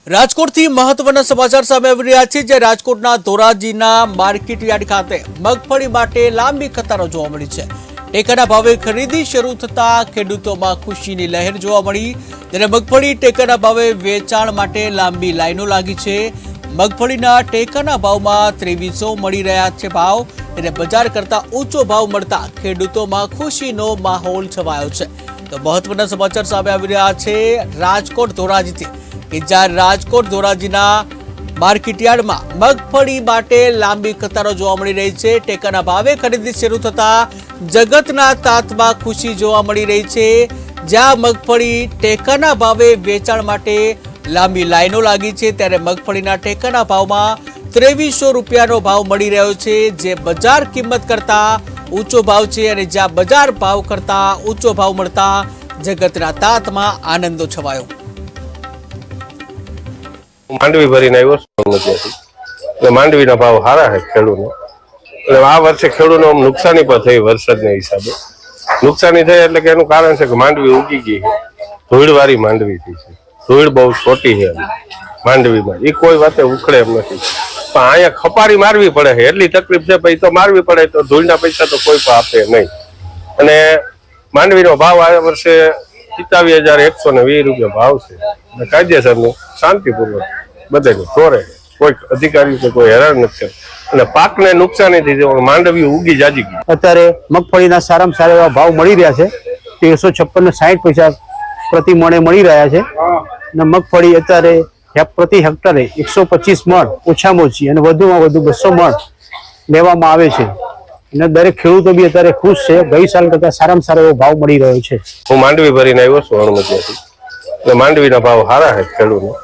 રાજકોટથી મહત્વના સમાચાર સામે આવી રહ્યા છે જે રાજકોટના ધોરાજીના માર્કેટ યાર્ડ ખાતે મગફળી માટે લાંબી કતારો જોવા મળી છે। ટેકાના ભાવે ખરીદી શરૂ થતા ખેડૂતોમાં ખુશીની લહેર જોવા મળી। ત્યારે મગફળી ટેકાના ભાવે વેચાણ માટે લાંબી લાઈનો લાગી છે। મગફળીના ટેકાના ભાવમાં 2300 મળી રહ્યા છે ભાવ। એટલે બજાર કરતા ઊંચો ભાવ મળતા ખેડૂતોમાં ખુશીનો માહોલ છવાયો છે। તો મહત્વના સમાચાર સામે આવી રહ્યા છે રાજકોટ ધોરાજીથી કે જ્યાં રાજકોટ ધોરાજીના માર્કેટયાર્ડમાં મગફળી માટે લાંબી કતારો જોવા મળી રહી છે। ટેકાના ભાવે ખરીદી શરૂ થતા જગતના તાતમાં ખુશી જોવા મળી રહી છે। જ્યાં મગફળી ટેકાના ભાવે વેચાણ માટે લાંબી લાઈનો લાગી છે ત્યારે મગફળીના ટેકાના ભાવમાં 2300 રૂપિયાનો ભાવ મળી રહ્યો છે જે બજાર કિંમત કરતા ઊંચો ભાવ છે અને જ્યાં બજાર ભાવ કરતા ઊંચો ભાવ મળતા જગતના તાતમાં આનંદો છવાયો। માંડવી ભરીને આવ્યો છું। માંડવીના ભાવ સારા છે ખેડૂતને। એટલે આ વર્ષે ખેડૂતને નુકસાની પણ થઈ વરસાદના હિસાબે। નુકસાની થઈ એટલે કે એનું કારણ છે કે માંડવી ઉગી ગઈ છે, ધૂળવાળી માંડવી થઈ છે। ધૂળ બહુ છોટી છે માંડવીમાં, એ કોઈ વાતે ઉખડે એમ નથી। પણ અહીંયા ખપારી મારવી પડે છે, એટલી તકલીફ છે। પછી તો મારવી પડે તો ધૂળના પૈસા તો કોઈ પણ આપે નહીં। અને માંડવીનો ભાવ આ વર્ષે 27,120 રૂપિયા ભાવ છે। કાયદેસરનું શાંતિપૂર્વક બધાને તોરે, કોઈ અધિકારી કે કોઈ હેરાન નથી અને પાકને નુકસાની થઈ માંડવી ઉગી જાજી ગઈ। અત્યારે મગફળીના સારામાં સારા એવા ભાવ મળી રહ્યા છે। 1356 ને 60 પૈસા પ્રતિ મણે મળી રહ્યા છે અને મગફળી અત્યારે પ્રતિ હેક્ટરે 125 મણ ઓછામાં ઓછી અને વધુમાં વધુ 200 મણ લેવામાં આવે છે અને દરેક ખેડૂતો બી અત્યારે ખુશ છે। ગઈ સાલ કરતા સારામાં સારો એવો ભાવ મળી રહ્યો છે। હું માંડવી ભરીને આવ્યો છું હણમતિયાથી। માંડવીના ભાવ સારા છે ખેડૂતને।